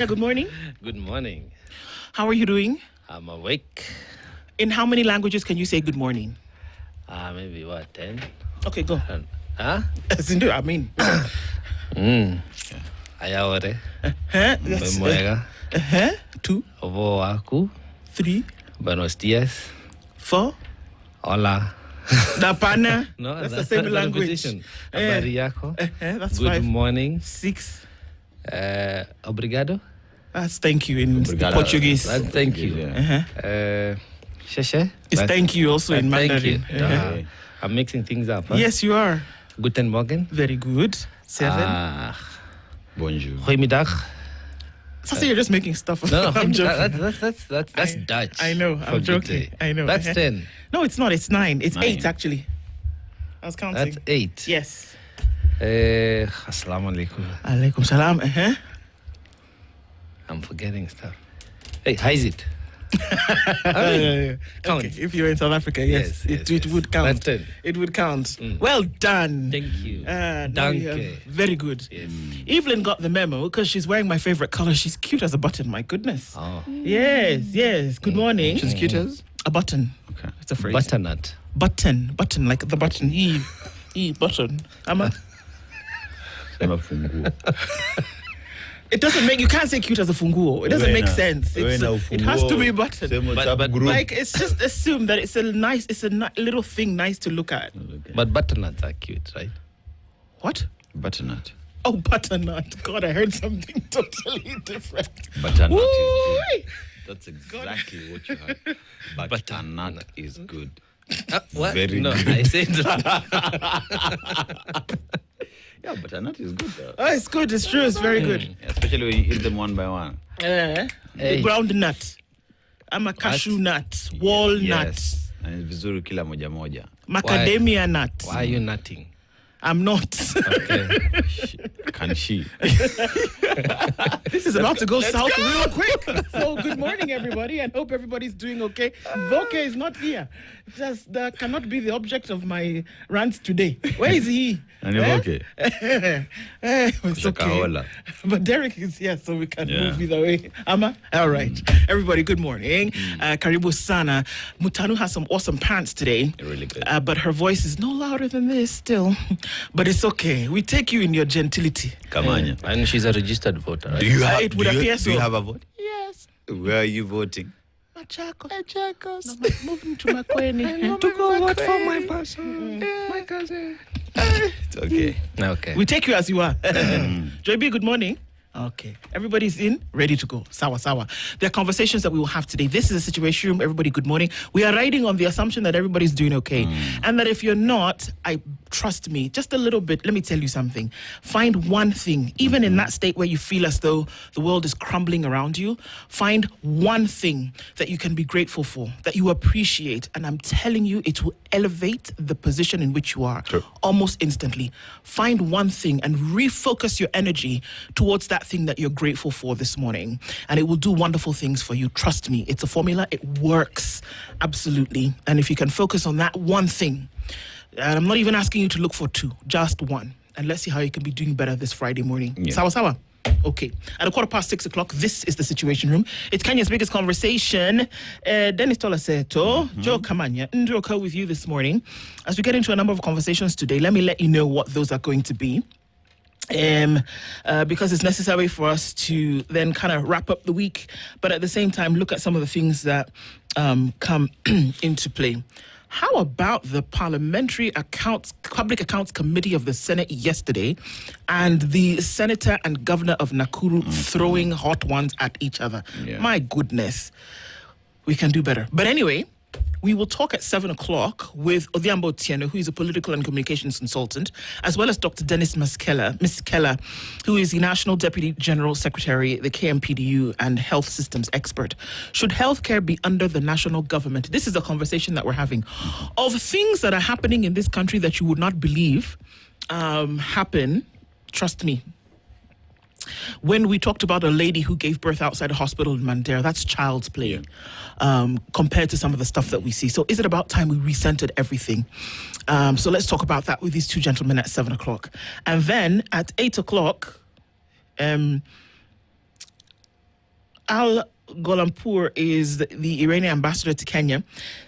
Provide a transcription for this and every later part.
Good morning. Good morning. How are you doing? I'm awake. In how many languages can you say good morning? Maybe 10? Okay, go. Huh? I mean. Ayaore. That's, Memoega. 2, Ovo aku. 3, Buenos dias. 4. Hola. Dapana. No, that's the same not language. Habari yako. That's Good 5. morning. 6. Obrigado. That's thank you in Obrigado. Portuguese. That's thank you. Sheshe. It's thank you also in thank you. Mandarin. I'm mixing things up. Huh? Yes, you are. Guten Morgen. Very good. 7. Bonjour. Goedemiddag. So you're just making stuff up. No, I'm joking. that's Dutch. I know. I'm for good joking. day. I know. That's 10. No, it's not. It's 9. It's 9. 8 actually. I was counting. That's 8. Yes. Assalamu alaikum. Alaikum salam. I'm forgetting stuff. Hey, how is it? Count. Okay, if you're in South Africa, yes, it would count. That's 10. It would count. Well done. Thank you. Now you have- very good. Yes. Evelyn got the memo because she's wearing my favorite color. She's cute as a button. My goodness. Oh. Yes. Good morning. She's cute as? A button. Okay. It's a phrase. Butternut. Button, like the button. Button. Ama. Sema funguo. It doesn't make, you can't say cute as a funguo. It doesn't make Wena- sense. It has to be button. Sema But- WhatsApp but- group. Like, it's just assumed that it's a little thing nice to look at. Okay. But butternuts are cute, right? What? Butternut. Oh, butternut. God, I heard something totally different. Butternut is Woo-wee. good. That's exactly what you heard. Butternut is good. What? Very no, good. I said Yeah, butternut is good though. Oh, it's good. It's true. It's very good. Especially when you eat them one by one. The Hey. ground nut. I'm a cashew nut. Walnut. Yes. And it's vizuri kila moja. Macadamia nut. Why are you nutting? I'm not. Okay. Can she? This is about to go south real quick. So good morning, everybody, and hope everybody's doing okay. Voke is not here. That cannot be the object of my rant today. Where is he? And you're okay. It's okay. Shakahola. But Derek is here, so we can Yeah. move either way. Ama? All right. Everybody, good morning. Karibu Sana. Mutanu has some awesome pants today. Really good. But her voice is no louder than this still. But it's okay. We take you in your gentility. Kamanya. And she's a registered voter, right? Do you have? It would do you, appear do so. you have a vote? Yes. Where are you voting? Machakos. No, moving to Makweni. To go vote for my person. My cousin. It's okay. Okay. We take you as you are. Joy B, good morning. Okay. Everybody's in, ready to go. Sawa. There are conversations that we will have today. This is a situation room. Everybody, good morning. We are riding on the assumption that everybody's doing okay. And that if you're not, trust me, just a little bit, let me tell you something. Find one thing, even in that state where you feel as though the world is crumbling around you, find one thing that you can be grateful for, that you appreciate. And I'm telling you, it will elevate the position in which you are almost instantly. Find one thing and refocus your energy towards that thing that you're grateful for this morning, and it will do wonderful things for you. Trust me, it's a formula. It works absolutely. And if you can focus on that one thing, and I'm not even asking you to look for 2, just one, and let's see how you can be doing better this Friday morning. Yeah. Sawa. Okay, at 6:15, this is the Situation Room. It's Kenya's biggest conversation. Dennis Tolaseto, Joe Kamanya, Ndroka with you this morning. As we get into a number of conversations today, let me let you know what those are going to be. Because it's necessary for us to then kind of wrap up the week, but at the same time look at some of the things that come into play. How about the Public Accounts Committee of the Senate yesterday and the Senator and Governor of Nakuru throwing hot ones at each other? Yeah. My goodness, we can do better. But anyway, we will talk at 7:00 with Odhiambo Otieno, who is a political and communications consultant, as well as Dr. Dennis Miskela, who is the National Deputy General Secretary, the KMPDU, and health systems expert. Should healthcare be under the national government? This is a conversation that we're having of things that are happening in this country that you would not believe happen. Trust me. When we talked about a lady who gave birth outside a hospital in Mandera, that's child's play compared to some of the stuff that we see. So is it about time we recentered everything? So let's talk about that with these two gentlemen at 7:00. And then at 8:00, Al Golampur is the Iranian ambassador to Kenya.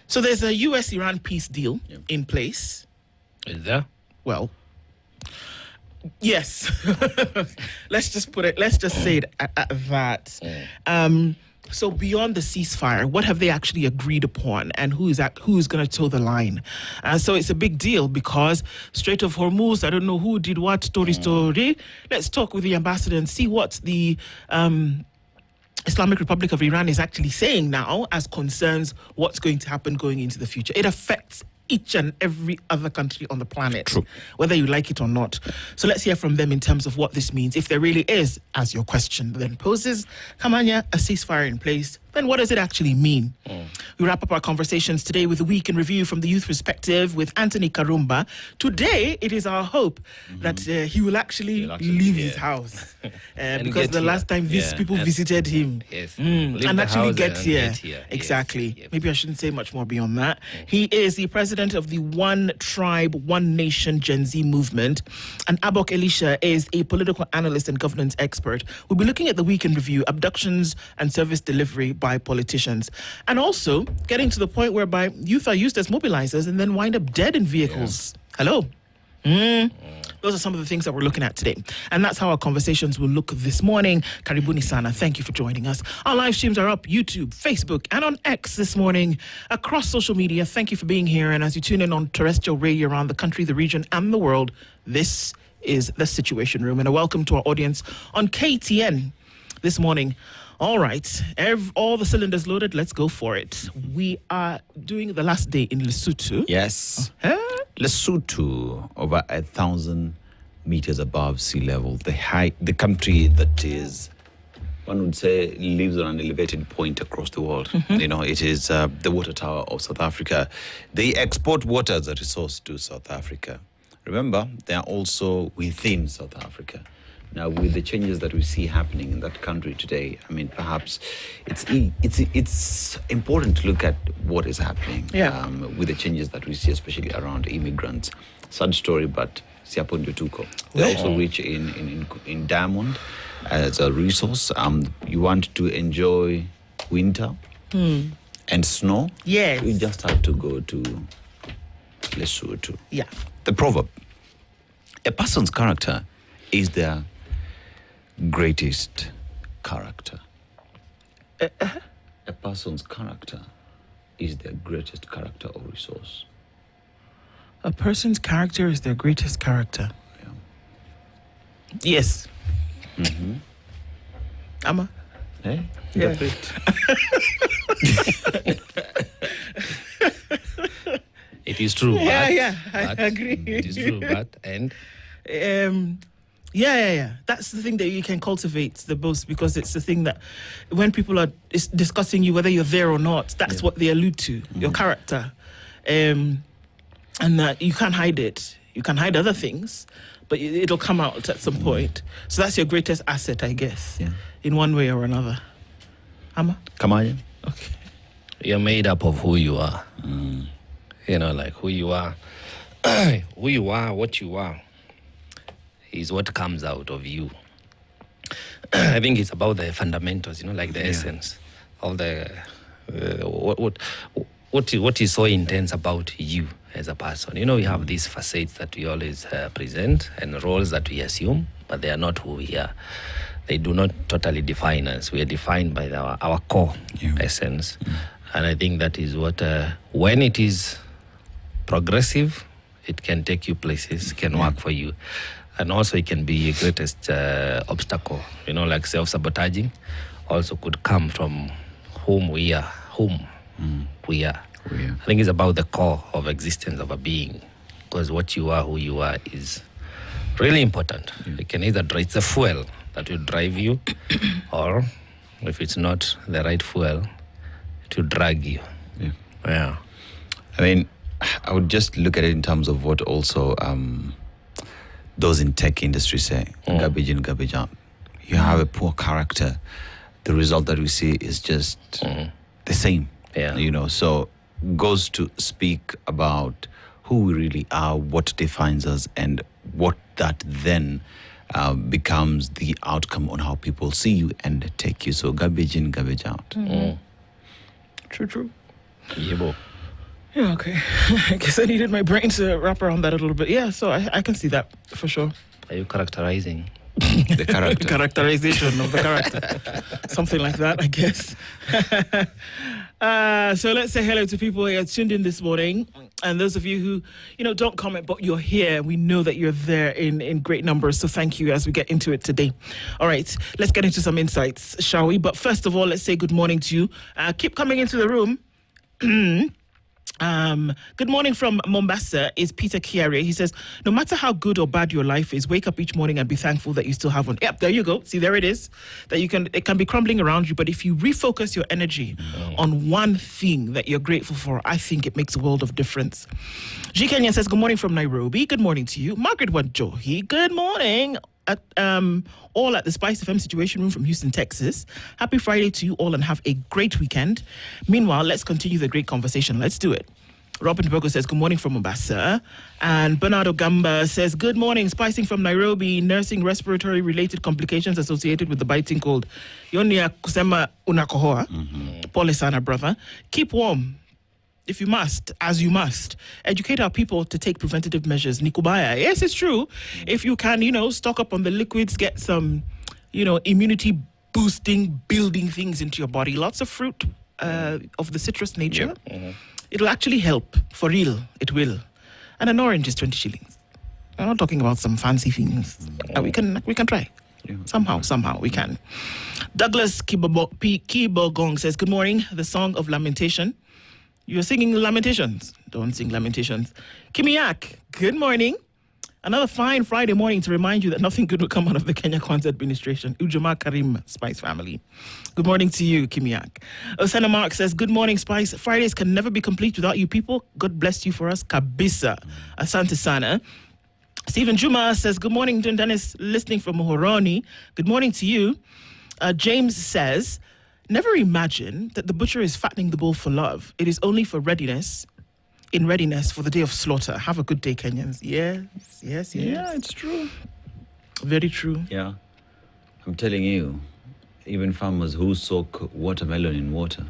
So there's a US-Iran peace deal in place. Is there? Well, yes. Let's just say it at that. So beyond the ceasefire, what have they actually agreed upon, and who is going to toe the line? So it's a big deal because Strait of Hormuz, I don't know who did what story. Let's talk with the ambassador and see what the Islamic Republic of Iran is actually saying now as concerns what's going to happen going into the future. It affects each and every other country on the planet, True. whether you like it or not. So let's hear from them in terms of what this means. If there really is, as your question then poses, Kamanya, a ceasefire in place, then what does it actually mean? We wrap up our conversations today with a week in review from the youth perspective with Anthony Karumba. Today, it is our hope that he will actually leave his house. Because the last time people visited him. Yes. And actually get here. Yes, Exactly. yes. Maybe I shouldn't say much more beyond that. He is the president of the One Tribe, One Nation Gen Z movement. And Abok Elisha is a political analyst and governance expert. We'll be looking at the week in review, abductions and service delivery by politicians. And also getting to the point whereby youth are used as mobilizers and then wind up dead in vehicles. Hello. Those are some of the things that we're looking at today. And that's how our conversations will look this morning. Karibuni sana. Thank you for joining us. Our live streams are up YouTube, Facebook, and on X this morning across social media. Thank you for being here. And as you tune in on terrestrial radio around the country, the region, and the world, this is The Situation Room. And a welcome to our audience on KTN this morning. All right, all the cylinders loaded. Let's go for it. We are doing the last day in Lesotho. Yes. Lesotho, over 1,000 meters above sea level. The country that is, one would say, lives on an elevated point across the world. You know, it is the water tower of South Africa. They export water as a resource to South Africa. Remember, they are also within South Africa. Now, with the changes that we see happening in that country today, I mean, perhaps it's important to look at what is happening with the changes that we see, especially around immigrants. Sad story, but Siapo Ndutuko. They're also rich in diamond as a resource. You want to enjoy winter and snow? Yes. You just have to go to Lesotho. Yeah. The proverb, a person's character is their greatest character. A person's character is their greatest character or resource. A person's character is their greatest character. Yeah. Yes. Amma? Hey? Yeah. It is true. I but agree. It is true, but Yeah. That's the thing that you can cultivate the most, because it's the thing that when people are discussing you, whether you're there or not, that's what they allude to, your character. And that you can't hide it. You can hide other things, but it'll come out at some point. So that's your greatest asset, I guess, in one way or another. Amma? Come on. Okay. you're made up of who you are. You know, like who you are. Who you are, what you are, is what comes out of you. I think it's about the fundamentals, you know, like the essence of the what is so intense about you as a person. You know, we have these facets that we always present and roles that we assume, but they are not who we are. They do not totally define us. We are defined by our core essence. And I think that is what, when it is progressive, it can take you places, can work for you. And also it can be your greatest obstacle, you know, like self-sabotaging also could come from whom we are. I think it's about the core of existence of a being, because what you are, who you are, is really important. It can either it's the fuel that will drive you, or if it's not the right fuel, it will drag you. Yeah. I mean, I would just look at it in terms of what also those in tech industry say, garbage in, garbage out. You have a poor character, the result that we see is just the same. You know, so goes to speak about who we really are, what defines us, and what that then becomes the outcome on how people see you and take you. So garbage in, garbage out. True. Yebo. Yeah, okay. I guess I needed my brain to wrap around that a little bit. Yeah, so I can see that for sure. Are you characterizing? The character. Characterization of the character. Something like that, I guess. So let's say hello to people who are tuned in this morning. And those of you who, don't comment, but you're here. We know that you're there in great numbers. So thank you as we get into it today. All right, let's get into some insights, shall we? But first of all, let's say good morning to you. Keep coming into the room. Good morning from Mombasa is Peter Kiare. He says, no matter how good or bad your life is, wake up each morning and be thankful that you still have one. Yep, there you go. See, there it is. That it can be crumbling around you, but if you refocus your energy on one thing that you're grateful for, I think it makes a world of difference. G. Kenya says, good morning from Nairobi. Good morning to you. Margaret Wanjohi, good morning. All at the Spice FM Situation Room from Houston, Texas. Happy Friday to you all and have a great weekend. Meanwhile, let's continue the great conversation. Let's do it. Robin Bogo says, good morning from Mombasa. And Bernardo Gamba says, good morning, spicing from Nairobi, nursing respiratory-related complications associated with the biting cold. Yonia kusema unakohoa. Pole sana, brother. Keep warm. If you must, as you must, educate our people to take preventative measures. Nikubaya. Yes, it's true. If you can, stock up on the liquids, get some, immunity boosting, building things into your body. Lots of fruit of the citrus nature. Yep. It'll actually help. For real, it will. And an orange is 20 shillings. I'm not talking about some fancy things. We can try. Yeah. Somehow we can. Douglas Kibogong says, good morning. The Song of Lamentation. You're singing Lamentations. Don't sing Lamentations. Kimiak, good morning. Another fine Friday morning to remind you that nothing good will come out of the Kenya Kwanzaa administration. Ujuma Karim, Spice family. Good morning to you, Kimiak. Osana Mark says, good morning, Spice. Fridays can never be complete without you people. God bless you for us. Kabisa. Asante sana. Stephen Juma says, good morning, Dennis, listening from Muhoroni. Good morning to you. James says, never imagine that the butcher is fattening the bull for love. It is only for readiness for the day of slaughter. Have a good day, Kenyans. Yes. Yeah, it's true. Very true. Yeah. I'm telling you, even farmers who soak watermelon in water,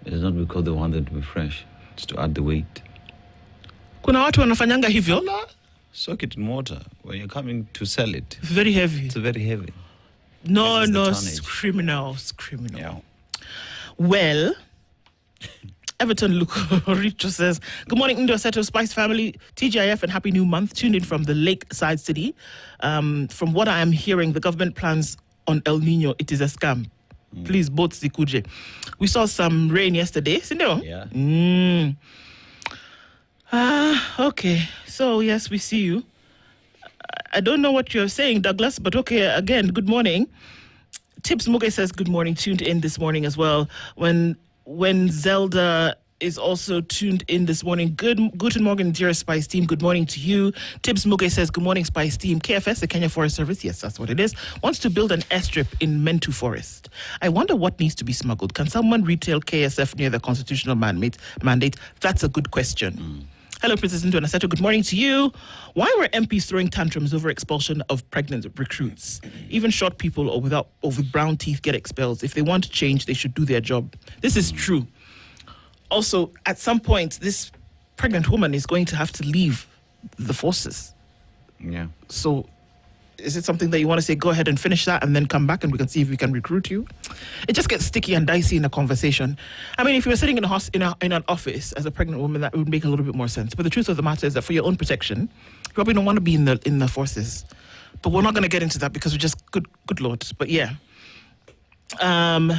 it is not because they want it to be fresh. It's to add the weight. Kuna watu wanafanyanga hivyo? Soak it in water. When you're coming to sell it. It's very heavy. It's very heavy. No, it's criminal. It's criminal. Yeah. Well, Everton Luke Richo says, good morning, Indo Seto Spice family, TGIF, and happy new month. Tuned in from the lakeside city. From what I am hearing, the government plans on El Nino. It is a scam. Please, both Zikuje. We saw some rain yesterday, Sindo? Yeah. Okay. So, yes, we see you. I don't know what you're saying, Douglas, but okay, again, good morning. Tips Muge says good morning, tuned in this morning as well. When Zelda is also tuned in this morning. Guten Morgen, dear Spice team. Good morning to you. Tibbs Muge says, good morning, Spice team. KFS, the Kenya Forest Service, yes, that's what it is, wants to build an airstrip in Mentu Forest. I wonder what needs to be smuggled. Can someone retail KSF near the constitutional mandate? That's a good question. Hello, Princess Ndu Anaseto. Good morning to you. Why were MPs throwing tantrums over expulsion of pregnant recruits? Even short people or with brown teeth get expelled. If they want to change, they should do their job. This is true. Also, at some point, this pregnant woman is going to have to leave the forces. Yeah. So, is it something that you want to say, go ahead and finish that and then come back and we can see if we can recruit you? It just gets sticky and dicey in a conversation. I mean, if you were sitting in an office as a pregnant woman, that would make a little bit more sense. But the truth of the matter is that for your own protection, you probably don't want to be in the forces. But we're not going to get into that because we're just good Lord. But yeah.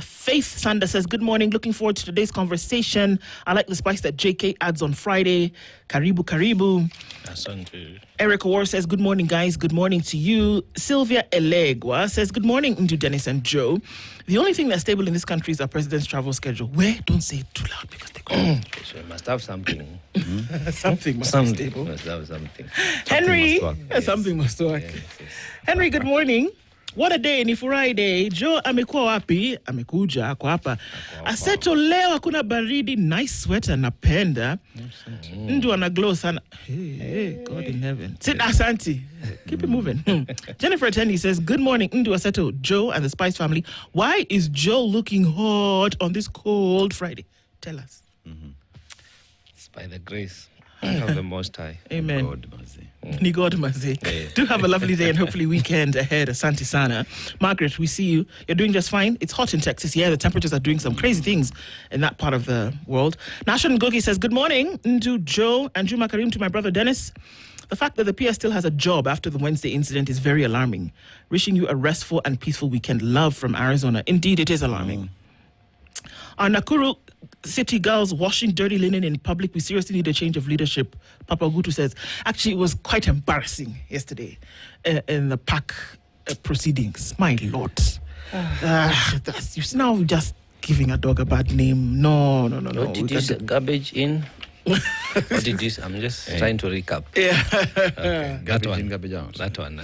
Faith Sander says, good morning, looking forward to today's conversation. I like the spice that JK adds on Friday. Karibu. Asante. Eric War says, good morning, guys. Good morning to you. Sylvia Elegwa says, good morning to Dennis and Joe. The only thing that's stable in this country is our president's travel schedule. Where? Don't say it too loud because they go. So we must have something. Something must be stable. Must have something. Henry, Something must work. something must work. Yes. Henry, good morning. What a day, ni Friday. Joe amekuwa wapi? Amekuja, ako hapa. Aseto leo hakuna baridi, nice sweater napenda. Ndu ana glow sana. Hey, God in heaven. Sit, Asante. Keep it moving. Jennifer Tenny says, good morning, Ndu Aseto, Joe and the Spice family. Why is Joe looking hot on this cold Friday? Tell us. It's by the grace of the Most High. Amen. God mercy. Ni God mercy. Do have a lovely day and hopefully weekend ahead. Asante sana. Margaret, we see you. You're doing just fine. It's hot in Texas. Yeah, the temperatures are doing some crazy things in that part of the world. Nashon Gogi says, good morning to Joe and Juma Karim, to my brother Dennis. The fact that the PS still has a job after the Wednesday incident is very alarming. Wishing you a restful and peaceful weekend. Love from Arizona. Indeed, it is alarming. Our Nakuru City girls washing dirty linen in public. We seriously need a change of leadership. Papa Gutu says, actually, it was quite embarrassing yesterday in the park proceedings. My Lord. That's now just giving a dog a bad name. No. What did you say? Garbage in? What did you say? I'm just trying to recap. Yeah. Okay. Garbage in, garbage out. That one.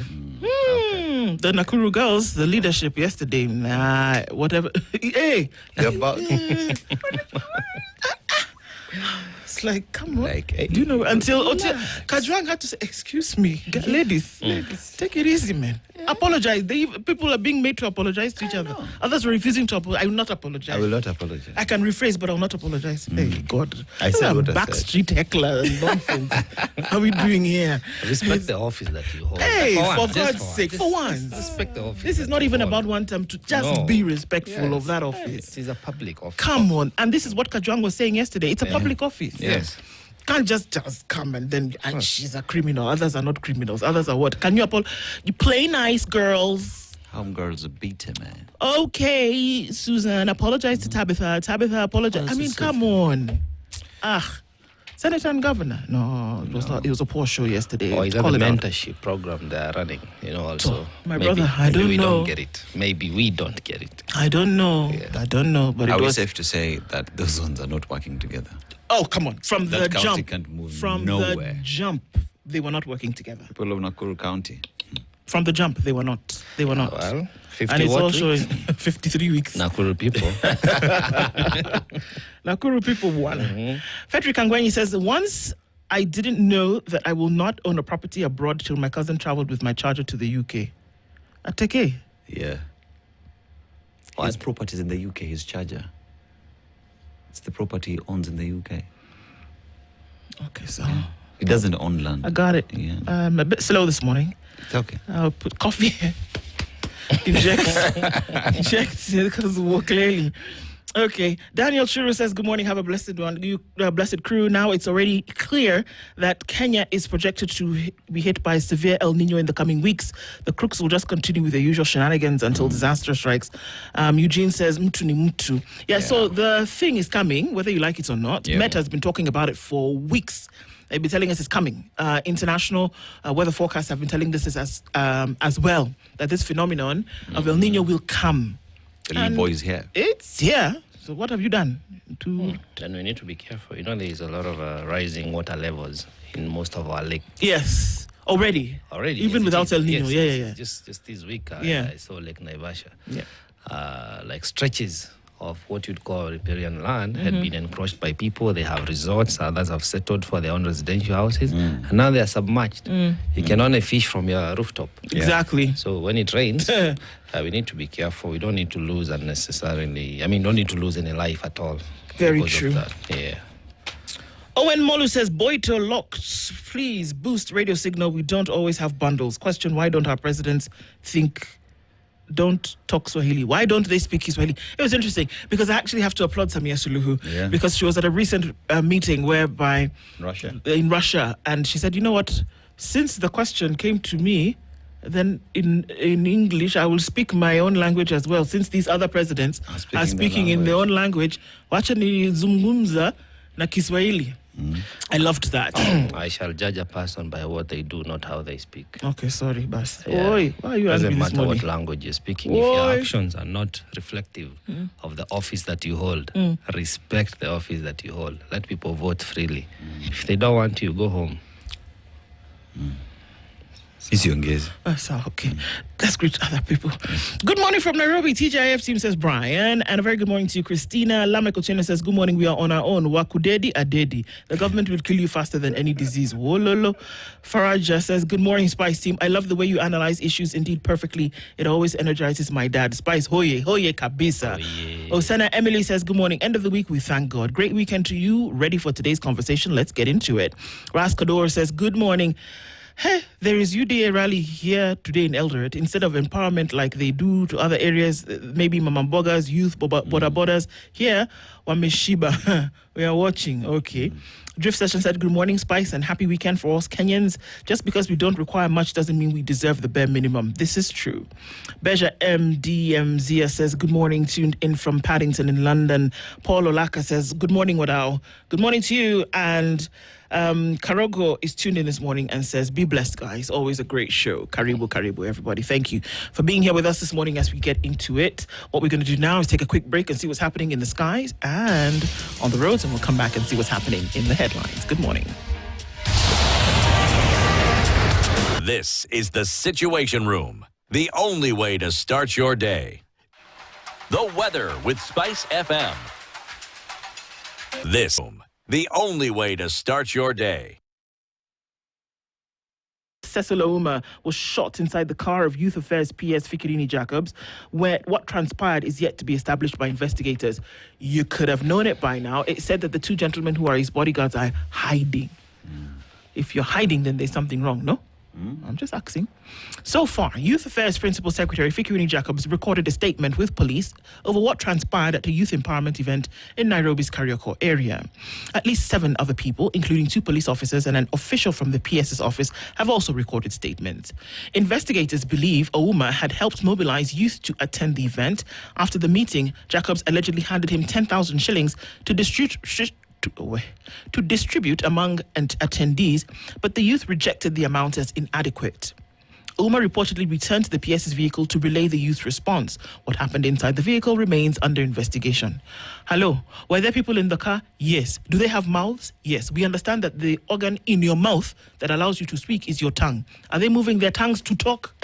The Nakuru girls, the leadership yesterday, whatever. Hey. You're about... It's like, come on. Like, hey. Do you know, until Kajwang had to say, excuse me, ladies, take it easy, man. Apologize. People are being made to apologize to each other. Others are refusing to apologize. I will not apologize. I will not apologize. I can rephrase, but I will not apologize. Hey, God. I said what I said. Backstreet heckler and nonsense. How are we doing here? Respect the office that you hold. Hey, for Just God's sake, for once. Respect the office. This is that not you even hold. about one time to just be respectful of that office. This is a public office. Come on. And this is what Kajwang was saying yesterday. It's a public office. Yes. Can't just come and then she's a criminal. Others are not criminals. Others are what? Can you you play nice, girls? Home girls are beaten, man. Okay, Susan, apologize to Tabitha. Tabitha, apologize. I mean, come on. Senator and Governor. No, it was not. It was a poor show yesterday. Or is that Call the it out. mentorship program they are running? Also, My maybe, brother, I don't we know. don't get it. Maybe we don't get it. I don't know. Yeah. I don't know. But Are it we was safe to say that those ones are not working together? Oh, come on. From the That county jump. can't move From nowhere. the jump, they were not working together. People of Nakuru County. From the jump, they were not. They were not. Well, 50 And it's what all weeks? showing 53 weeks. Nakuru people. Nakuru people won. Frederick Angwenyi says, once I didn't know that I will not own a property abroad till my cousin traveled with my charger to the UK. Ateke. Yeah. His properties in the UK, his charger. It's the property he owns in the UK. Okay, so He doesn't own land. I got it. Yeah. I'm a bit slow this morning. It's okay. I'll put coffee. Inject because walk clearly. Okay, Daniel Churu says, good morning, have a blessed one, blessed crew. Now it's already clear that Kenya is projected to be hit by severe El Nino in the coming weeks. The crooks will just continue with their usual shenanigans until disaster strikes. Eugene says, mtu ni mtu. Yeah, so the thing is coming, whether you like it or not. Yeah. Met has been talking about it for weeks. They've been telling us it's coming. International weather forecasts have been telling us as well, that this phenomenon of El Nino will come. The little boy is here. It's here. So what have you done? Then we need to be careful. You know, there is a lot of rising water levels in most of our lakes. Yes, already. Even yes, without it is. El Nino. Yes, Yeah. Just this week, Yeah. I saw Lake Naivasha. Yeah. Like stretches of what you'd call riparian land had been encroached by people. They have resorts, others have settled for their own residential houses, and now they are submerged. You can only fish from your rooftop. Exactly. So when it rains, we need to be careful. We don't need to lose unnecessarily. Don't need to lose any life at all. Very because of true. that. Yeah. Owen Molu says, Boito locked. Please boost radio signal. We don't always have bundles. Question, why don't our presidents don't talk Swahili? Why don't they speak Swahili? It was interesting because I actually have to applaud Samia Suluhu because she was at a recent meeting whereby in Russia, and she said, you know what, since the question came to me, then in English I will speak my own language as well, since these other presidents are speaking in their own language. Wacha nizungumza na Kiswahili. I loved that. I shall judge a person by what they do, not how they speak. Okay, sorry, Bas. Yeah. Oi, why are you Doesn't angry this matter morning? what language you're speaking. If your actions are not reflective of the office that you hold, respect the office that you hold. Let people vote freely. If they don't want you, go home. Isiongezi. So, okay. Let's greet other people. Good morning from Nairobi. TGIF team says Brian. And a very good morning to you, Christina. Lamekochena says, good morning. We are on our own. Wakudedi adedi. The government will kill you faster than any disease. Wololo. Faraja says, good morning, Spice team. I love the way you analyze issues indeed perfectly. It always energizes my dad. Spice, hoye kabisa. Osana Emily says, good morning. End of the week, we thank God. Great weekend to you. Ready for today's conversation? Let's get into it. Ras Kador says, good morning. Hey, there is UDA rally here today in Eldoret. Instead of empowerment like they do to other areas, maybe Mamambogas, youth, border borders, here, Wameshiba. We are watching. Okay. Drift Session said, good morning, Spice, and happy weekend for us Kenyans. Just because we don't require much doesn't mean we deserve the bare minimum. This is true. Beja MDMZ says, good morning, tuned in from Paddington in London. Paul Olaka says, good morning, Wadao. Good morning to you. And Karogo is tuned in this morning and says, be blessed, guys. Always a great show. Karibu, everybody. Thank you for being here with us this morning as we get into it. What we're going to do now is take a quick break and see what's happening in the skies and on the roads, and we'll come back and see what's happening in the headlines. Good morning. This is the Situation Room, the only way to start your day. The weather with Spice FM. This room. The only way to start your day. Cecil Ouma was shot inside the car of Youth Affairs PS Fikirini Jacobs, where what transpired is yet to be established by investigators. You could have known it by now. It said that the two gentlemen who are his bodyguards are hiding. If you're hiding, then there's something wrong, no? I'm just asking. So far, Youth Affairs Principal Secretary Fikirini Jacobs recorded a statement with police over what transpired at a youth empowerment event in Nairobi's Kariokor area. At least 7 other people, including 2 police officers and an official from the PS's office, have also recorded statements. Investigators believe Ouma had helped mobilize youth to attend the event. After the meeting, Jacobs allegedly handed him 10,000 shillings to distribute among attendees, but the youth rejected the amount as inadequate. Ouma reportedly returned to the PS's vehicle to relay the youth's response. What happened inside the vehicle remains under investigation. Hello, were there people in the car? Yes. Do they have mouths? Yes. We understand that the organ in your mouth that allows you to speak is your tongue. Are they moving their tongues to talk?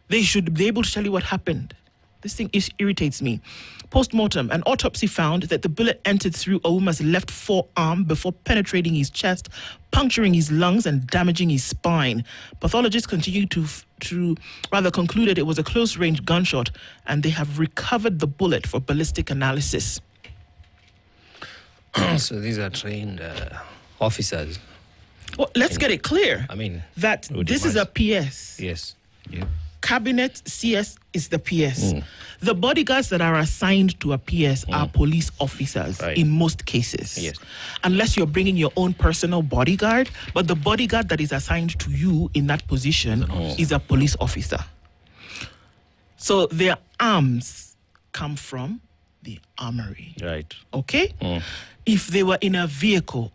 They should be able to tell you what happened. This thing irritates me. Post-mortem, an autopsy found that the bullet entered through Ouma's left forearm before penetrating his chest, puncturing his lungs and damaging his spine. Pathologists continue to conclude that it was a close-range gunshot, and they have recovered the bullet for ballistic analysis. So these are trained officers. Well, let's get it clear. I mean, that this is a PS. Yes. Yeah. Cabinet CS is the PS. The bodyguards that are assigned to a PS are police officers in most cases. Yes. Unless you're bringing your own personal bodyguard, but the bodyguard that is assigned to you in that position is a police officer. So their arms come from the armory. Right. Okay? If they were in a vehicle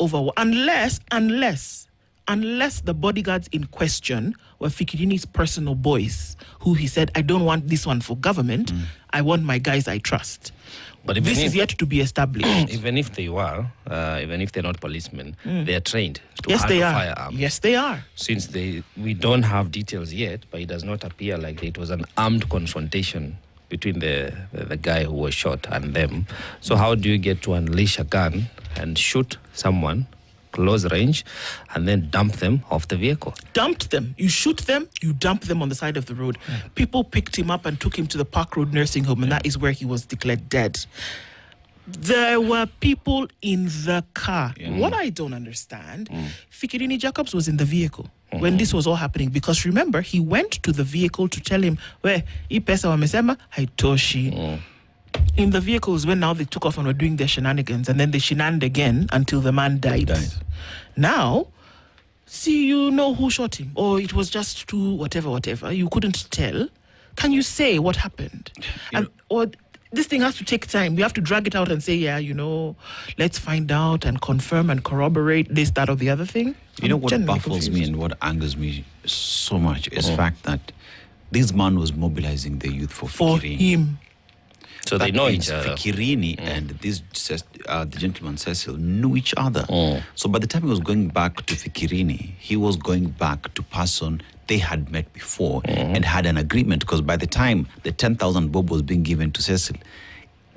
unless the bodyguards in question were Fikirini's personal boys, who he said, I don't want this one for government, I want my guys I trust. But this is yet to be established. Even if they were, even if they're not policemen, they are trained to Yes, they handle are. firearms. Yes, they are. Since we don't have details yet, but it does not appear like it was an armed confrontation between the guy who was shot and them. So how do you get to unleash a gun and shoot someone close range and then dump them off the vehicle? Dumped them. You shoot them, you dump them on the side of the road. People picked him up and took him to the Park Road nursing home, and that is where he was declared dead. There were people in the car. What I don't understand, Fikirini Jacobs was in the vehicle when this was all happening, because remember, he went to the vehicle to tell him, where pesa wamesema haitoshi. In the vehicles when now they took off and were doing their shenanigans, and then they shenaned again until the man died. Now, see, you know who shot him, or it was just two whatever. You couldn't tell. Can you say what happened? Or this thing has to take time. We have to drag it out and say, let's find out and confirm and corroborate this, that, or the other thing. You know what baffles me and what angers me so much is the fact that this man was mobilizing the youth for him. So they know each other. Fikirini and this the gentleman Cecil knew each other. So by the time he was going back to Fikirini, he was going back to pass on they had met before and had an agreement, because by the time the 10,000 bob was being given to Cecil,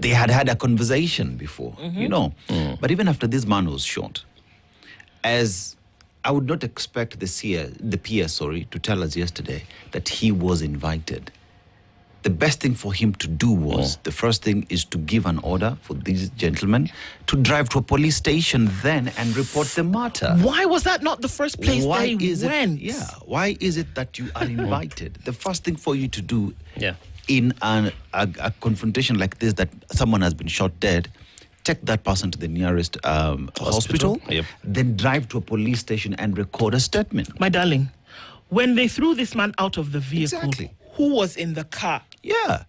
they had had a conversation before, you know. But even after this man was shot, as I would not expect the PS, to tell us yesterday that he was invited. The best thing for him to do was, the first thing is to give an order for these gentlemen to drive to a police station then and report the matter. Why was that not the first place they went? Why is it that you are invited? The first thing for you to do in a confrontation like this, that someone has been shot dead, take that person to the nearest hospital, then drive to a police station and record a statement. My darling, when they threw this man out of the vehicle, who was in the car? Yeah.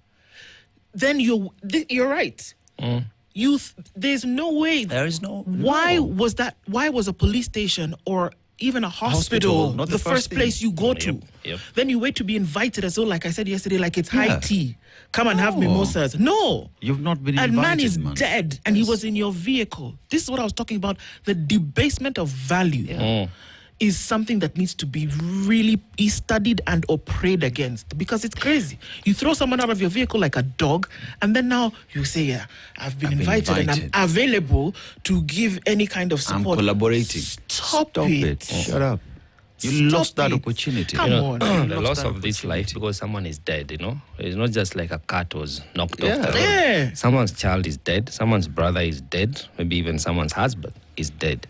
Then you're right. There's no way. There is no. Why was that? Why was a police station or even a hospital not the first place you go to? Then you wait to be invited as though, like I said yesterday, like it's high tea. Come and have mimosas. No. You've not been invited, and man is dead and he was in your vehicle. This is what I was talking about. The debasement of value is something that needs to be really studied and or prayed against, because it's crazy. You throw someone out of your vehicle like a dog, and then now you say, I've been invited and I'm available to give any kind of support. I'm collaborating. Stop it. Shut up. You lost that opportunity. Come on. The loss of this life because someone is dead, It's not just like a cat was knocked off the road. Yeah. Someone's child is dead. Someone's brother is dead. Maybe even someone's husband is dead.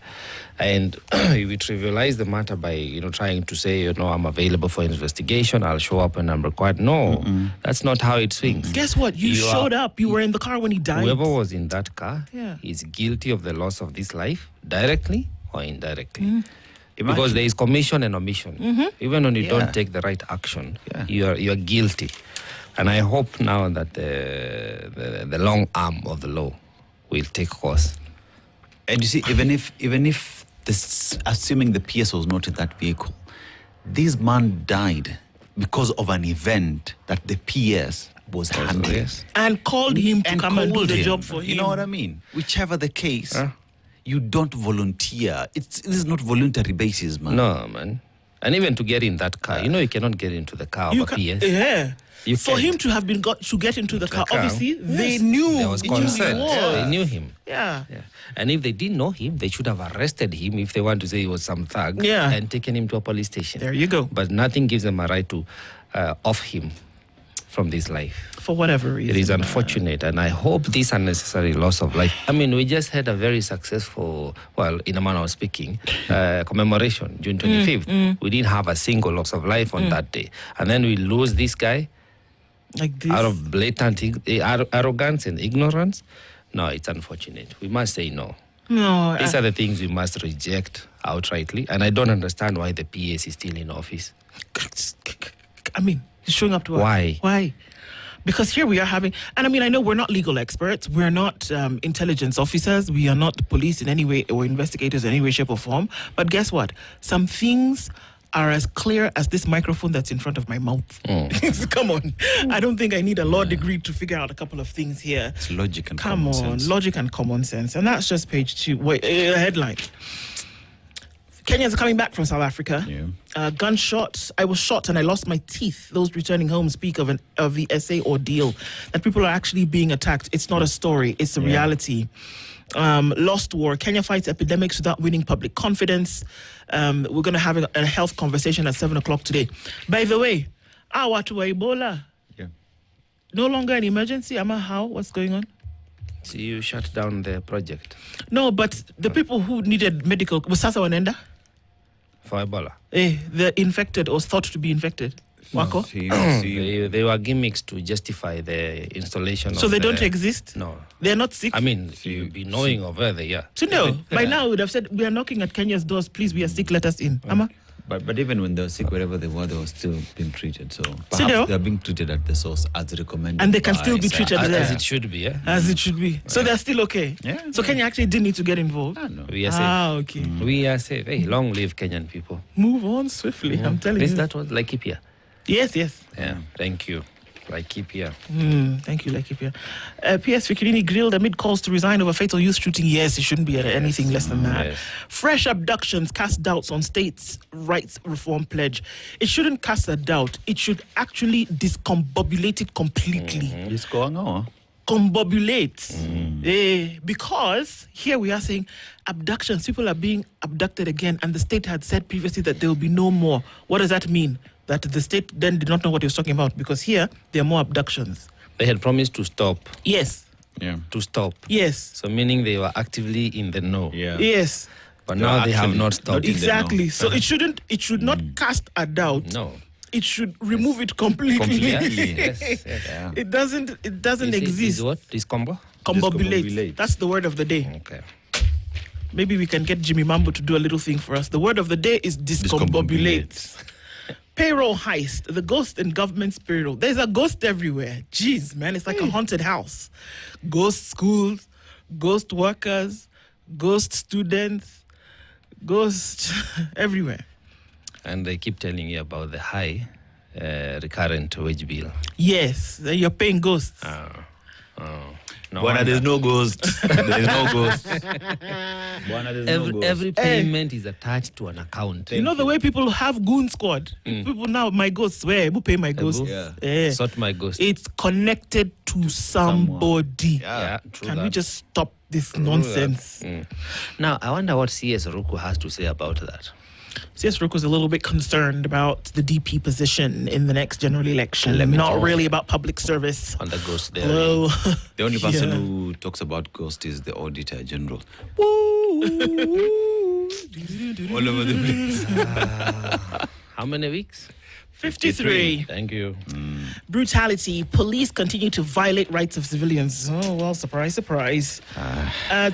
And we trivialize the matter by, trying to say, I'm available for investigation. I'll show up when I'm required. No, that's not how it swings. Guess what? You showed up. You were in the car when he died. Whoever was in that car is guilty of the loss of this life, directly or indirectly. Because there is commission and omission. Even when you don't take the right action, you are guilty. And I hope now that the long arm of the law will take course. And you see, even if this, assuming the PS was not in that vehicle, this man died because of an event that the PS was handling. And called him to come and do the job for him. You know what I mean? Whichever the case, you don't volunteer. It is not voluntary basis, man. No, man. And even to get in that car, you cannot get into the car of a PS. Yeah. For him to have been to get into the car, obviously, they knew. There was consent. They knew him. Yeah. And if they didn't know him, they should have arrested him if they want to say he was some thug and taken him to a police station. There you go. But nothing gives them a right to off him from this life. For whatever reason. It is unfortunate, and I hope this unnecessary loss of life. I mean, we just had a very successful, in a manner of speaking, commemoration, June 25th. We didn't have a single loss of life on that day. And then we lose this guy like this, out of blatant arrogance and ignorance. No, it's unfortunate. We must say no. No. These are the things we must reject outrightly, and I don't understand why the PS is still in office. I mean, he's showing up to us. Why? Because here we are having, and I mean, I know we're not legal experts, we're not intelligence officers, we are not police in any way or investigators in any way, shape or form, but guess what? Some things are as clear as this microphone that's in front of my mouth. Come on. I don't think I need a law degree to figure out a couple of things here. It's logic and common sense. Logic and common sense. And that's just page 2. Headline. Kenyans are coming back from South Africa. Gunshot. I was shot and I lost my teeth. Those returning home speak of the SA ordeal. That people are actually being attacked. It's not a story. It's a reality. Lost war. Kenya fights epidemics without winning public confidence. We're going to have a health conversation at 7 o'clock today. By the way, watu wa Ebola. No longer an emergency. How? What's going on? So you shut down the project? No, but the people who needed medical, was sasa wanaenda? For Ebola? The infected or thought to be infected. Wako? They were gimmicks to justify the installation. So they don't exist? No. They're not sick? I mean, you'd be knowing of where they are. So no, by now we would have said, we are knocking at Kenya's doors, please, we are sick, let us in. Ama? But even when they were sick, wherever they were still being treated. So perhaps they're being treated at the source as recommended. And they can still be treated there. As it should be, As it should be. So they're still okay. So Kenya actually didn't need to get involved. No. We are safe. Okay. We are safe. Hey, long live Kenyan people. Move on swiftly, I'm telling you. That was Laikipia. Yes. Yeah, thank you. Like keep here. Thank you, Laikipia. P.S. Fikirini grilled amid calls to resign over fatal youth shooting. Yes, it shouldn't be anything less than that. Yes. Fresh abductions cast doubts on states' rights reform pledge. It shouldn't cast a doubt. It should actually discombobulate it completely. It's going on. Combobulate. Because here we are saying abductions. People are being abducted again, and the state had said previously that there will be no more. What does that mean? That the state then did not know what he was talking about, because here there are more abductions. They had promised to stop. Yes. Yeah. To stop. Yes. So meaning they were actively in the know. Yeah. Yes. But They now were they have actually not stopped. not in the know. Exactly. So it should not cast a doubt. No. It should remove it completely. Completely. Yes. Yes. Yeah. It doesn't exist. Is what? Discombo? Combobulate. Discombobulate. That's the word of the day. Okay. Maybe we can get Jimmy Mambo to do a little thing for us. The word of the day is discombobulate. Payroll heist, the ghost in government's payroll. There's a ghost everywhere. Jeez, man, it's like a haunted house. Ghost schools, ghost workers, ghost students, ghost everywhere. And they keep telling you about the high recurrent wage bill. Yes, you're paying ghosts. No Buana, wonder. there's no ghost. There's no ghost. Buana, there's no ghost. Every payment is attached to an account. You know the way people have goon squad? People now, my ghosts, where? Who pay my ghosts? Yeah. Sort my ghost. It's connected to somebody. Yeah, true Can that. we just stop this nonsense? Now, I wonder what CS Ruku has to say about that. CS Rook was a little bit concerned about the DP position in the next general election. Let me Not talk. really about public service. On the ghost there. Well, The only person yeah. who talks about ghost is the Auditor General. All over the place. How many weeks? 53. Thank you. Brutality. Police continue to violate rights of civilians. Oh, well, surprise, surprise.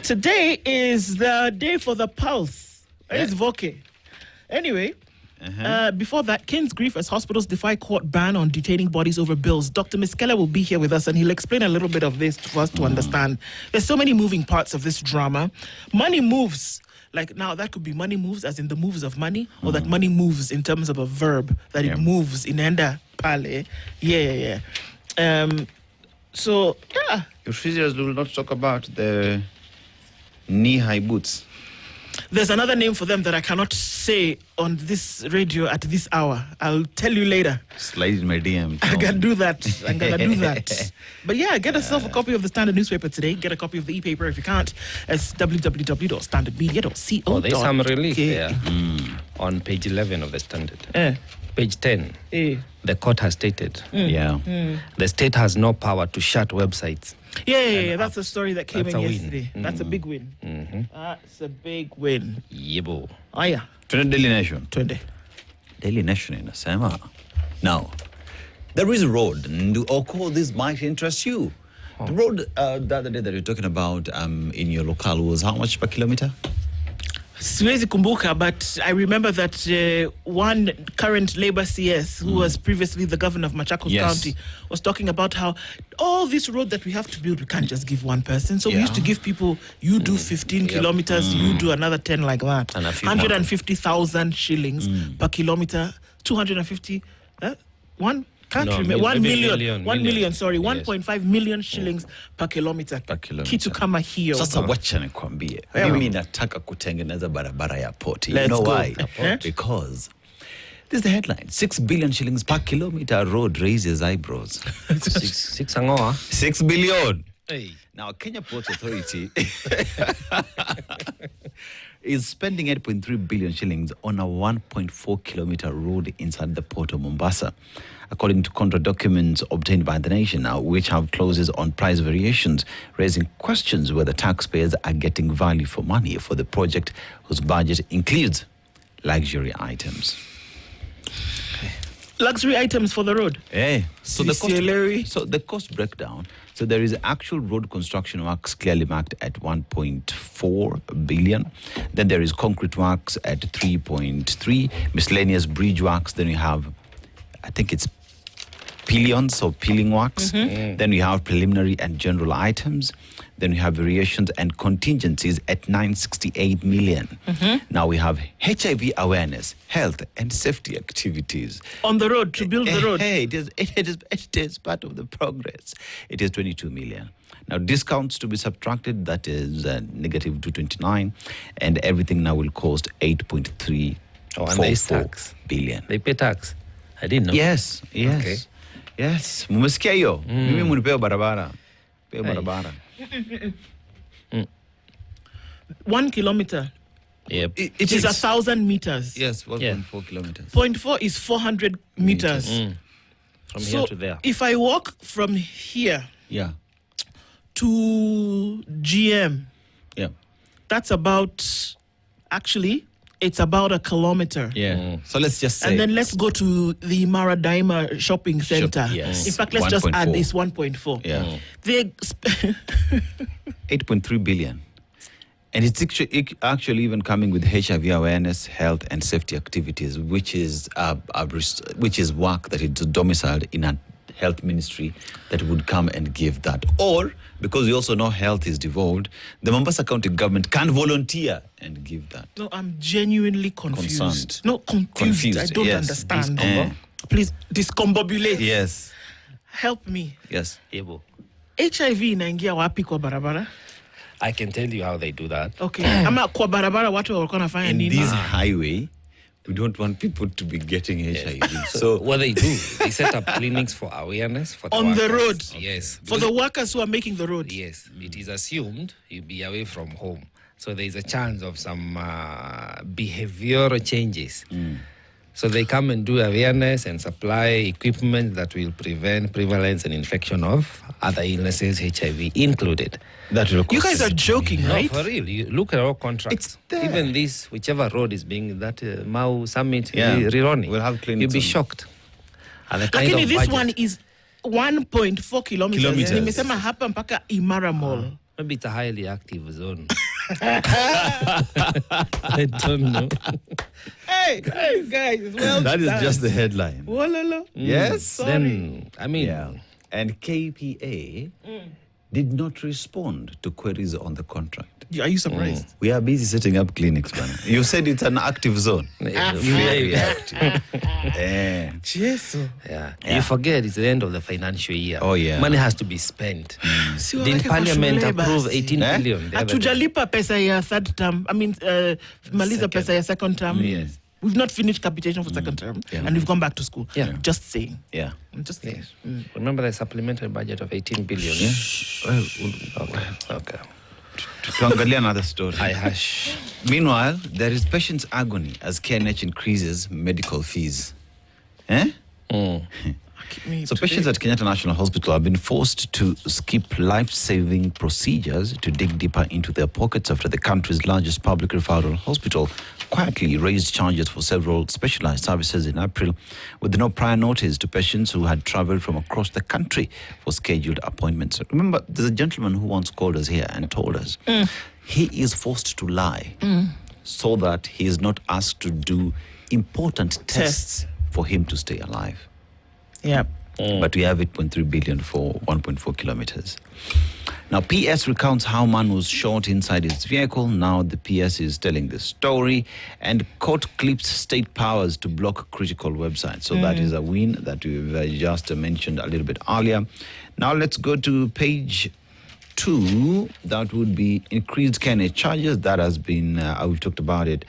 Today is the day for the pulse. It's Voke. Anyway, before that, King's grief as hospitals defy court ban on detaining bodies over bills. Dr. Miskela will be here with us, and he'll explain a little bit of this for us to understand. There's so many moving parts of this drama. Money moves. Like now, that could be money moves as in the moves of money, or that money moves in terms of a verb, that it moves in enda pale. Yeah. So, yeah. Your physicians will not talk about the knee-high boots. There's another name for them that I cannot say on this radio at this hour. I'll tell you later. Slide in my DM. I'm gonna do that. But yeah, get yourself a copy of the Standard newspaper today. Get a copy of the e-paper if you can't. It's www.standardmedia.co.uk. Oh, there's some relief there on page 11 of the Standard. Page 10, the court has stated the state has no power to shut websites. Yeah. That's a story that came That's in a win. yesterday. That's a big win. That's a big win. Yebo. Oh, yeah. Daily Nation. 20. Daily Nation inasema. Now, there is a road, and Oko, this might interest you. The road the other day that you're talking about in your locale was how much per kilometer? Siwezi kumbuka, but I remember that one current Labour CS, who was previously the governor of Machakos County, was talking about how all this road that we have to build, we can't just give one person. So we used to give people, you do 15 kilometers, you do another 10 like that. And a few 150,000 shillings per kilometer, 250, one? Can't No, remember. 1 million. 1 million, sorry. Yes. 1.5 million shillings per kilometer. Kitu kama hiyo. Sasa wacha nikwambie. Mimi nataka kutengeneza barabara ya poti. You Let's know go. why? Because this is the headline. 6 billion shillings per kilometer road raises eyebrows. Six angoa. 6 billion. Hey. Now, Kenya Ports Authority is spending 8.3 billion shillings on a 1.4 kilometer road inside the port of Mombasa, according to contract documents obtained by the nation now, which have clauses on price variations, raising questions whether taxpayers are getting value for money for the project whose budget includes luxury items. Luxury items for the road. So Celery. the cost breakdown. So there is actual road construction works clearly marked at 1.4 billion. Then there is concrete works at 3.3, miscellaneous bridge works. Then you have, I think it's pillions, so peeling works. Then we have preliminary and general items. Then we have variations and contingencies at 968 million. Now we have HIV awareness, health and safety activities. On the road, to build the road. Hey, it is part of the progress. It is 22 million. Now, discounts to be subtracted, that is negative 229, and everything now will cost 8.3 and there is tax. Billion. They pay tax. I didn't know. Yes. Okay. Yes. Mumesikia hiyo? Mimi munipewa barabara. Pewa barabara. 1 kilometer. Yep. It is 1,000 meters. Yes, 1.4 kilometers. 0.4 is 400 meters. From So here to there. if I walk from here Yeah. to GM, Yeah. that's about, actually, it's about a kilometer. Yeah. So let's just say. And then let's go to the Maradaima shopping center. yes. In fact, let's just add 1.4. this 1.4. Yeah. They 8.3 billion. And it's actually even coming with HIV awareness, health and safety activities, which is work that is domiciled in a health ministry that would come and give that. Or, because we also know health is devolved, the Mombasa County government can volunteer and give that. No, I'm genuinely confused. Concerned. No, confused. I don't understand. Please, discombobulate. Yes. Help me. Yes. Ebo. HIV inaingia wapi kwa barabara? I can tell you how they do that. Okay. Ama kwa barabara watu walikuwa wanafanya In nini? this highway, we don't want people to be getting HIV. So what they do, they set up clinics for awareness for the On the workers. road? Yes. For the workers who are making the road? Yes. It is assumed you'll be away from home. So there is a chance of some behavioral changes. So they come and do awareness and supply equipment that will prevent prevalence and infection of other illnesses, HIV included. That will You guys are joking, No, right? for real. You look at our contracts. It's there. Even this, whichever road is being that Mau Summit, Yeah. Rironi, We'll have clinics you'll be on- shocked. And the kind Lakini of this budget. one is 1.4 kilometers. Kilometers. Nimesema hapa mpaka Imara Mall. Maybe it's a highly active zone. I don't know. Hey, guys, well That is done. just the headline. Walala. Yes. Then, I mean, Yeah. And KPA did not respond to queries on the contract. Are you surprised? We are busy setting up clinics, man. You said it's an active zone. Very active. Eh. Jesus. yeah. You forget it's the end of the financial year. Oh, yeah. Money has to be spent. Si Did waweke kwa Parliament shule approve basi. 18 Eh? billion? the other day? Hatujalipa pesa ya third term. I mean, maliza Second. pesa ya second term. Yes. We've not finished capitation for second term, Yeah. and we've gone back to school. Yeah. Just saying. Yeah. I'm just saying. Yes. Remember the supplementary budget of 18 billion? Okay. Tuangalia another story. I hush. Meanwhile, there is patient's agony as KNH increases medical fees. Eh? So patients at Kenyatta National Hospital have been forced to skip life-saving procedures to dig deeper into their pockets after the country's largest public referral hospital quietly raised charges for several specialized services in April with no prior notice to patients who had traveled from across the country for scheduled appointments. Remember, there's a gentleman who once called us here and told us he is forced to lie so that he is not asked to do important tests for him to stay alive. Yeah. But we have 8.3 billion for 1.4 kilometers. Now, PS recounts how man was shot inside his vehicle. Now the PS is telling the story, and court clips state powers to block critical websites. So that is a win that we've just mentioned a little bit earlier. Now let's go to page 2. That would be increased KNH charges. That has been, we've talked about it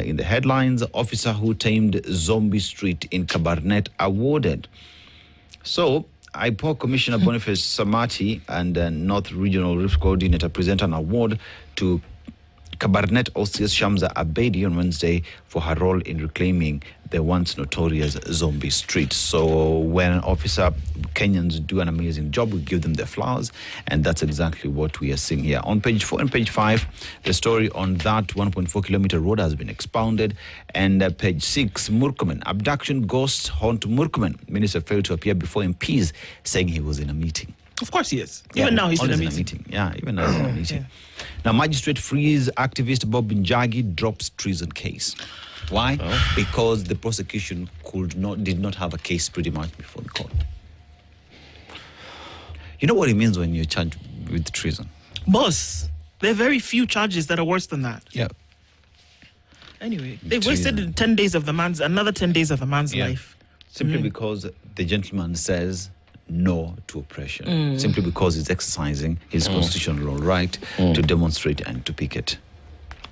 in the headlines. Officer who tamed Zombie Street in Kabarnet awarded. So, IPOC Commissioner Boniface Samati and North Regional Risk Coordinator present an award to Kabarnet OCS Shamsa Abedi on Wednesday for her role in reclaiming the once notorious Zombie Street. So when an officer, Kenyans do an amazing job, we give them their flowers, and that's exactly what we are seeing here. On page 4 and page 5, the story on that 1.4 kilometer road has been expounded, and page 6, Murkomen, abduction ghosts haunt Murkomen. Minister failed to appear before MPs, saying he was in a meeting. Of course he is. Yeah, Even now he's in a always meeting. Yeah, even now he's in a meeting. Now, magistrate frees activist Bob Njagi, drops treason case. Why? Because the prosecution did not have a case pretty much before the court. You know what it means when you're charged with treason? Boss, there are very few charges that are worse than that. Yeah. Anyway, they've wasted 10 days of another 10 days of a man's life. Simply because the gentleman says no to oppression. Simply because he's exercising his constitutional right to demonstrate and to picket.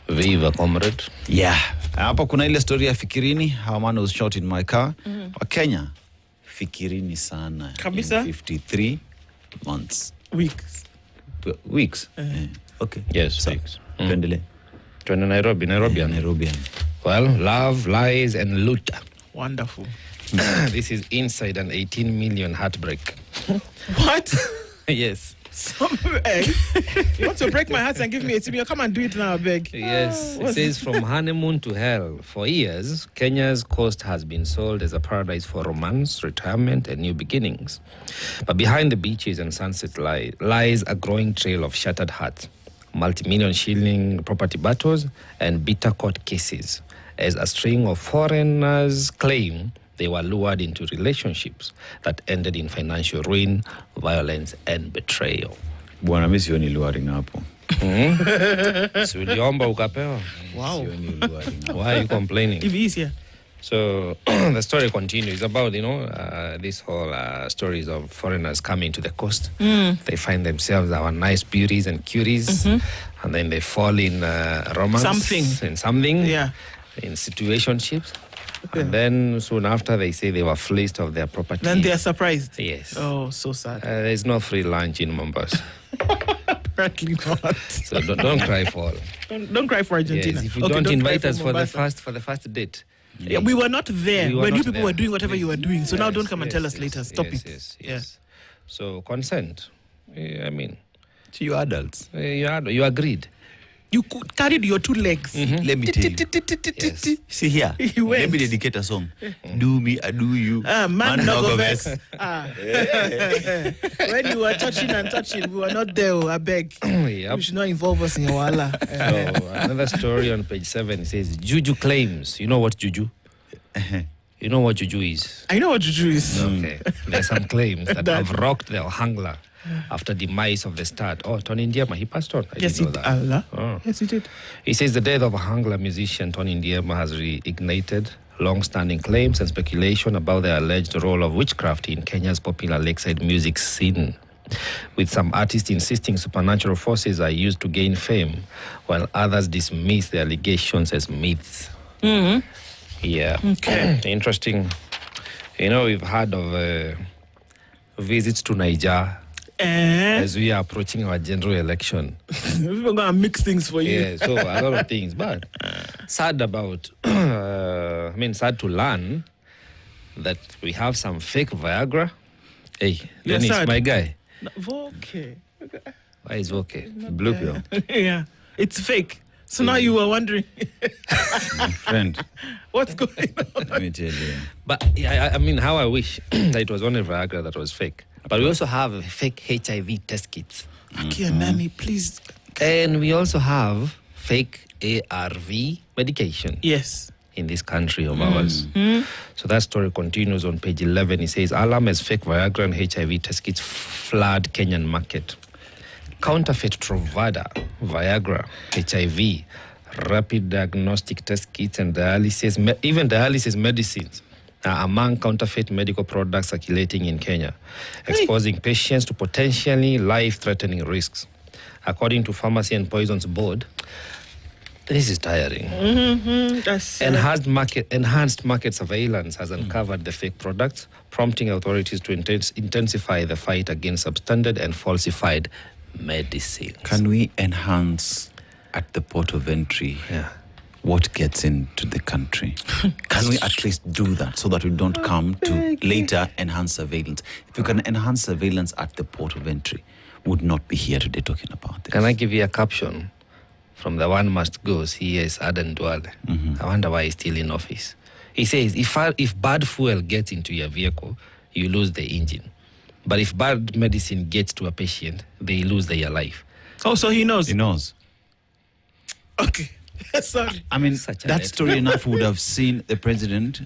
Viva, comrade. Yeah. Hapa kuna ile story ya Fikirini, how a man was shot in my car. Kenya, Fikirini sana. Kabisa? In 53 months. Weeks. Weeks? Okay. Yes, weeks. Tuendele. To Nairobian. Nairobian. Well, love, lies, and loot. Wonderful. This is inside an 18 million heartbreak. What? Yes. You want to break my heart and give me a tip? Come and do it now, I beg. Yes. It says from honeymoon to hell. For years, Kenya's coast has been sold as a paradise for romance, retirement, and new beginnings. But behind the beaches and sunset lies a growing trail of shattered hearts, multi-million shilling property battles, and bitter court cases, as a string of foreigners claim they were lured into relationships that ended in financial ruin, violence, and betrayal. Bwana mimi sioni luring hapo. Si uliomba ukapewa? Wow. Sioni luring hapo. Why are you complaining? If easier. So the story continues about, this whole stories of foreigners coming to the coast. They find themselves our nice beauties and cuties, and then they fall in romance. Something. Yeah. In situationships. And then soon after, they say they were fleeced of their property. Then they are surprised. Yes. Oh, so sad. There's no free lunch in Mombasa. Apparently not. So don't cry for all. Don't cry for Argentina. Yes, if you Okay, don't cry invite us for Mombasa. the first date. Yeah, we were not there We were when not you people there. were doing whatever you were doing. So now Yes, don't come and tell us later. Stop it. Yes. Yeah. So consent. I mean, To you adults. you agreed. You carried your two legs. Let me tell you. Yes. See here. He went. Let me dedicate a song. Do me, I do you. Man, no go vex. vex. When you were touching, we were not there. I beg. Yep. You should not involve us in your wala. So another story on page 7 says Juju claims. You know what Juju? You know what Juju is? I know what juju is. Okay. There are some claims that have rocked the Ohangla after demise of the start. Oh, Tony Ndiema, he passed on. I Yes, didn't it know that. Allah. Oh. Yes, he did. He says the death of Ohangla musician Tony Ndiema has reignited long-standing claims and speculation about the alleged role of witchcraft in Kenya's popular lakeside music scene, with some artists insisting supernatural forces are used to gain fame, while others dismiss the allegations as myths. Yeah. Okay. Interesting. We've heard of visits to Niger as we are approaching our general election. We're going to mix things for you. Yeah, so a lot of things. But sad sad to learn that we have some fake Viagra. Hey, You're Dennis, sad. my guy. Okay. Why is okay? Blue pill. Yeah. It's fake. So now you were wondering My friend. what's going on. Let me tell you. But yeah, I mean, how I wish that it was only Viagra that was fake. But we also have fake HIV test kits. Aki and Nani, please. And we also have fake ARV medication Yes. in this country of ours. So that story continues on page 11. It says, alarm as fake Viagra and HIV test kits flood Kenyan market. Counterfeit Truvada, Viagra, HIV, rapid diagnostic test kits, and even dialysis medicines are among counterfeit medical products circulating in Kenya, exposing patients to potentially life-threatening risks. According to Pharmacy and Poisons Board, this is tiring. That's Enhanced market surveillance has uncovered the fake products, prompting authorities to intensify the fight against substandard and falsified medicines. Can we enhance at the port of entry what gets into the country? Can we at least do that so that we don't come to later enhance surveillance? If you can enhance surveillance at the port of entry, we would not be here today talking about this. Can I give you a caption from the one must go? CS Aden Duale. I wonder why he's still in office. He says, if bad fuel gets into your vehicle, you lose the engine. But if bad medicine gets to a patient, they lose their life. Oh, so he knows. He knows. Okay. Sorry. I mean, Such a that let- story enough would have seen the president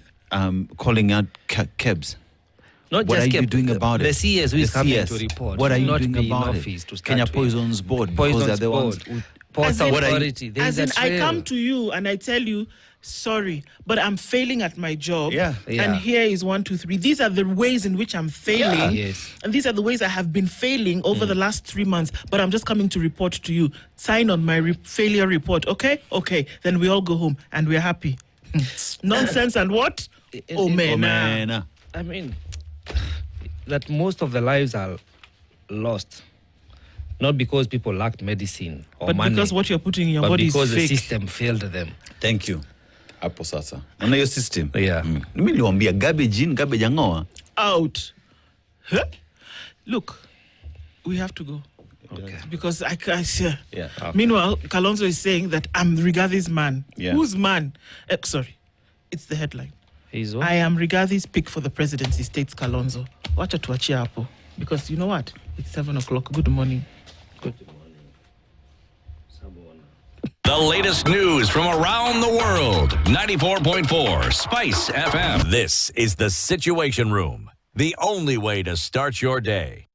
calling out cabs. Not What just are you kept doing about the it? CS who is coming CS. to report. What are you not doing be in about office it? to start Kenya with. Poison's Board, because they're Poison's the ones. board. Port As in- Authority. There is a I trail. come to you and I tell you, sorry, but I'm failing at my job. Yeah. And here is 1, 2, 3. These are the ways in which I'm failing. Yes. And these are the ways I have been failing over the last 3 months. But I'm just coming to report to you. Sign on my failure report. Okay? Okay. Then we all go home and we're happy. Nonsense and what? Omena. I mean, that most of the lives are lost. Not because people lacked medicine or But money. because what you're putting in your but body is because the fake. system failed them. Thank you. Hapo sasa. Una your system. Yeah. Mimi niliwaambia garbage in, garbage angoa. Out. Huh? Look, we have to go. Okay. Because I Yeah. Okay. Meanwhile, Kalonzo is saying that I'm Rigathi's man. Yeah. Whose man? Sorry, it's the headline. He's what? I am Rigathi's pick for the presidency, states Kalonzo. Wacha tuachie hapo. Because you know what? It's 7 o'clock. Good morning. Good morning. The latest news from around the world. 94.4 Spice FM. This is the Situation Room. The only way to start your day.